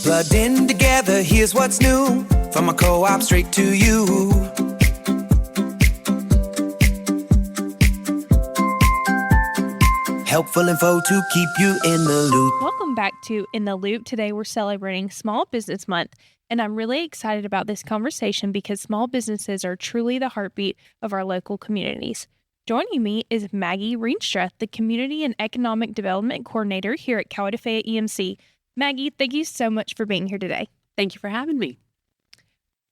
Plugged in together, here's what's new. From a co-op straight to you. Helpful info to keep you in the loop. Welcome back to In the Loop. Today we're celebrating Small Business Month, and I'm really excited about this conversation because small businesses are truly the heartbeat of our local communities. Joining me is Maggie Reenstra, the Community and Economic Development Coordinator here at Coweta-Fayette EMC. Maggie, thank you so much for being here today. Thank you for having me.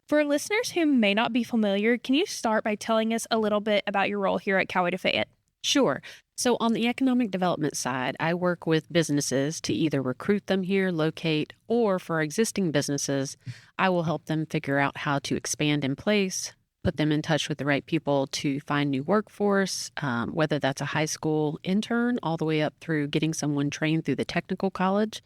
For listeners who may not be familiar, can you start by telling us a little bit about your role here at Coweta-Fayette? Sure. So on the economic development side, I work with businesses to either recruit them here, locate, or for existing businesses, I will help them figure out how to expand in place, put them in touch with the right people to find new workforce, whether that's a high school intern all the way up through getting someone trained through the technical college.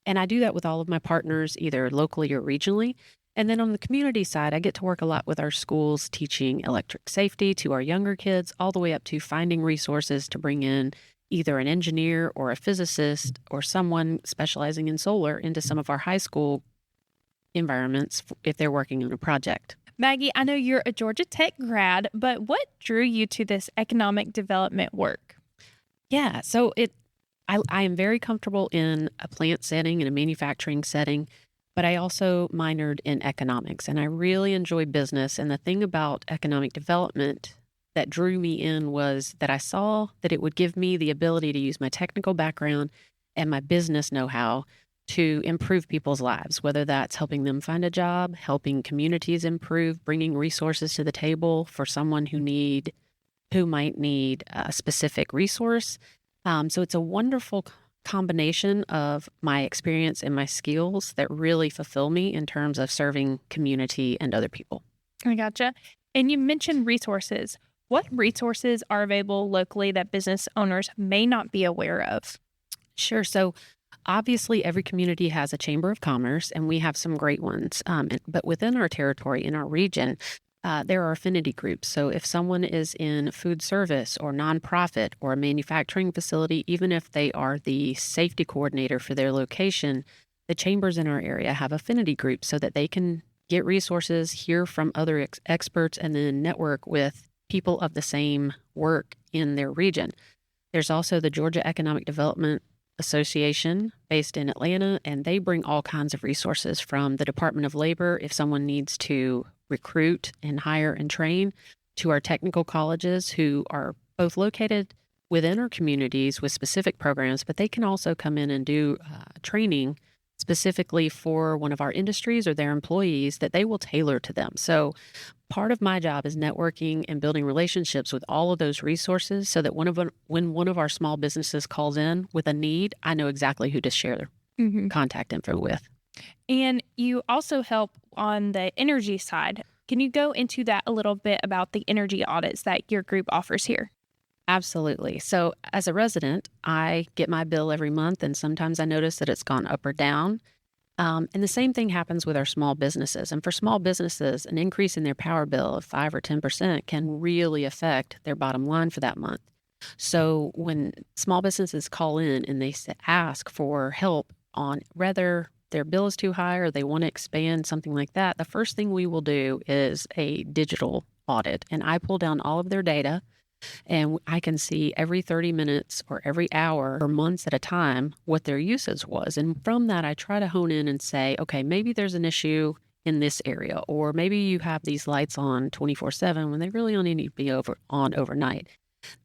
And I do that with all of my partners, either locally or regionally. And then on the community side, I get to work a lot with our schools, teaching electric safety to our younger kids, all the way up to finding resources to bring in either an engineer or a physicist or someone specializing in solar into some of our high school environments if they're working on a project. Maggie, I know you're a Georgia Tech grad, but what drew you to this economic development work? Yeah, so I am very comfortable in a plant setting and a manufacturing setting, but I also minored in economics, and I really enjoy business. And the thing about economic development that drew me in was that I saw that it would give me the ability to use my technical background and my business know-how to improve people's lives, whether that's helping them find a job, helping communities improve, bringing resources to the table for someone who might need a specific resource. So it's a wonderful combination of my experience and my skills that really fulfill me in terms of serving community and other people. I gotcha. And you mentioned resources. What resources are available locally that business owners may not be aware of? Sure. So obviously, every community has a chamber of commerce, and we have some great ones. But within our territory, in our region, there are affinity groups. So if someone is in food service or nonprofit or a manufacturing facility, even if they are the safety coordinator for their location, the chambers in our area have affinity groups so that they can get resources, hear from other experts, and then network with people of the same work in their region. There's also the Georgia Economic Development Association based in Atlanta, and they bring all kinds of resources from the Department of Labor if someone needs to recruit and hire and train, to our technical colleges who are both located within our communities with specific programs, but they can also come in and do training specifically for one of our industries or their employees that they will tailor to them. So part of my job is networking and building relationships with all of those resources so that when one of our small businesses calls in with a need, I know exactly who to share their contact info with. And you also help on the energy side. Can you go into that a little bit about the energy audits that your group offers here? Absolutely. So as a resident, I get my bill every month, and sometimes I notice that it's gone up or down. And the same thing happens with our small businesses. And for small businesses, an increase in their power bill of 5 or 10% can really affect their bottom line for that month. So when small businesses call in and they ask for help on whether their bill is too high or they want to expand, something like that, the first thing we will do is a digital audit. And I pull down all of their data, and I can see every 30 minutes or every hour or months at a time what their usage was. And from that, I try to hone in and say, okay, maybe there's an issue in this area, or maybe you have these lights on 24/7 when they really only need to be on overnight.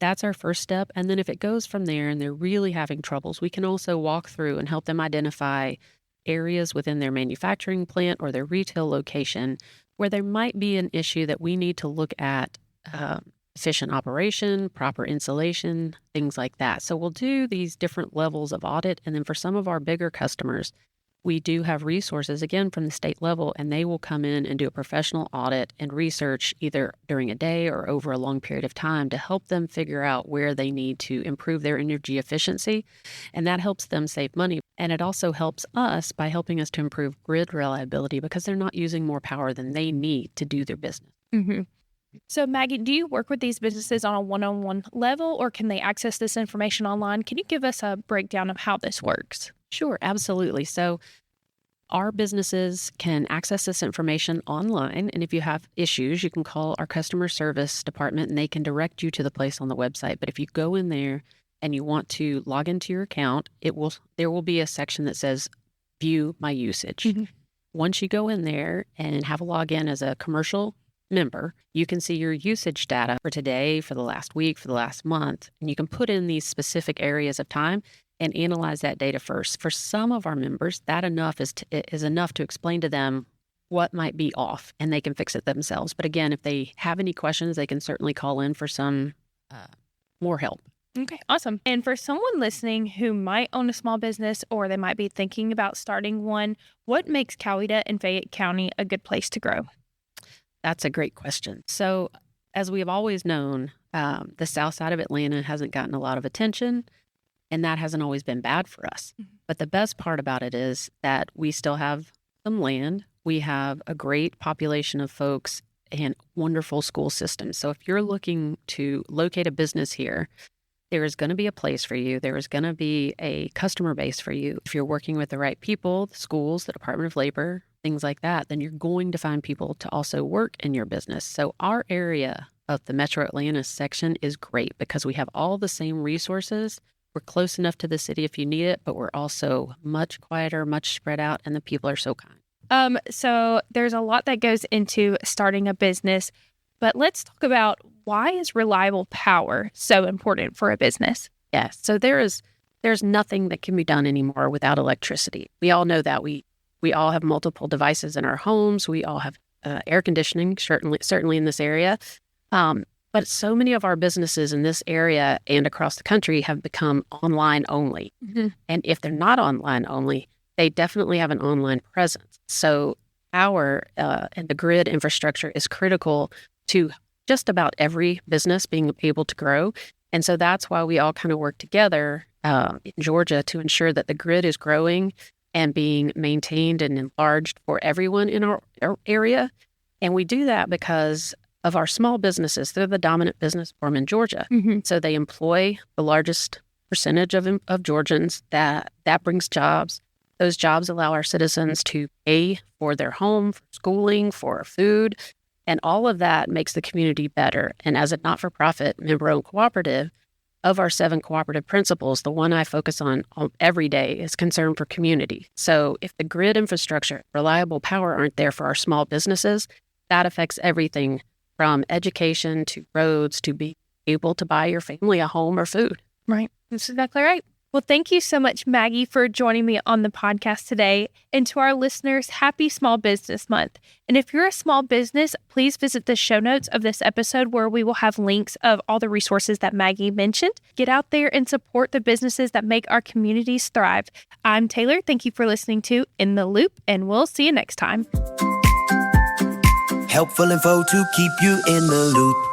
That's our first step. And then if it goes from there and they're really having troubles, we can also walk through and help them identify areas within their manufacturing plant or their retail location where there might be an issue that we need to look at efficient operation, proper insulation, things like that. So we'll do these different levels of audit. And then for some of our bigger customers, we do have resources, again, from the state level, and they will come in and do a professional audit and research either during a day or over a long period of time to help them figure out where they need to improve their energy efficiency. And that helps them save money. And it also helps us by helping us to improve grid reliability because they're not using more power than they need to do their business. Mm-hmm. So, Maggie, do you work with these businesses on a one-on-one level, or can they access this information online? Can you give us a breakdown of how this works? Sure, absolutely. So our businesses can access this information online. And if you have issues, you can call our customer service department and they can direct you to the place on the website. But if you go in there and you want to log into your account, there will be a section that says view my usage. Mm-hmm. Once you go in there and have a login as a commercial member, you can see your usage data for today, for the last week, for the last month, and you can put in these specific areas of time and analyze that data first. For some of our members, that is enough to explain to them what might be off, and they can fix it themselves. But again, if they have any questions, they can certainly call in for some more help. Okay, awesome. And for someone listening who might own a small business or they might be thinking about starting one, what makes Coweta and Fayette County a good place to grow? That's a great question. So as we have always known, the south side of Atlanta hasn't gotten a lot of attention, and that hasn't always been bad for us. Mm-hmm. But the best part about it is that we still have some land. We have a great population of folks and wonderful school systems. So if you're looking to locate a business here, there is going to be a place for you. There is going to be a customer base for you. If you're working with the right people, the schools, the Department of Labor, things like that, then you're going to find people to also work in your business. So our area of the Metro Atlanta section is great because we have all the same resources. We're close enough to the city if you need it, but we're also much quieter, much spread out, and the people are so kind. So there's a lot that goes into starting a business, but let's talk about why is reliable power so important for a business? Yes. So there's nothing that can be done anymore without electricity. We all know that. We all have multiple devices in our homes. We all have air conditioning, certainly in this area. But so many of our businesses in this area and across the country have become online only. Mm-hmm. And if they're not online only, they definitely have an online presence. So power and the grid infrastructure is critical to just about every business being able to grow. And so that's why we all kind of work together in Georgia to ensure that the grid is growing and being maintained and enlarged for everyone in our area. And we do that because of our small businesses. They're the dominant business form in Georgia. Mm-hmm. So they employ the largest percentage of Georgians. That brings jobs. Those jobs allow our citizens to pay for their home, for schooling, for food, and all of that makes the community better. And as a not-for-profit member-owned cooperative, of our 7 cooperative principles, the one I focus on every day is concern for community. So if the grid infrastructure, reliable power aren't there for our small businesses, that affects everything from education to roads to be able to buy your family a home or food. Right. That's exactly right. Well, thank you so much, Maggie, for joining me on the podcast today. And to our listeners, happy Small Business Month. And if you're a small business, please visit the show notes of this episode where we will have links of all the resources that Maggie mentioned. Get out there and support the businesses that make our communities thrive. I'm Taylor. Thank you for listening to In the Loop, and we'll see you next time. Helpful info to keep you in the loop.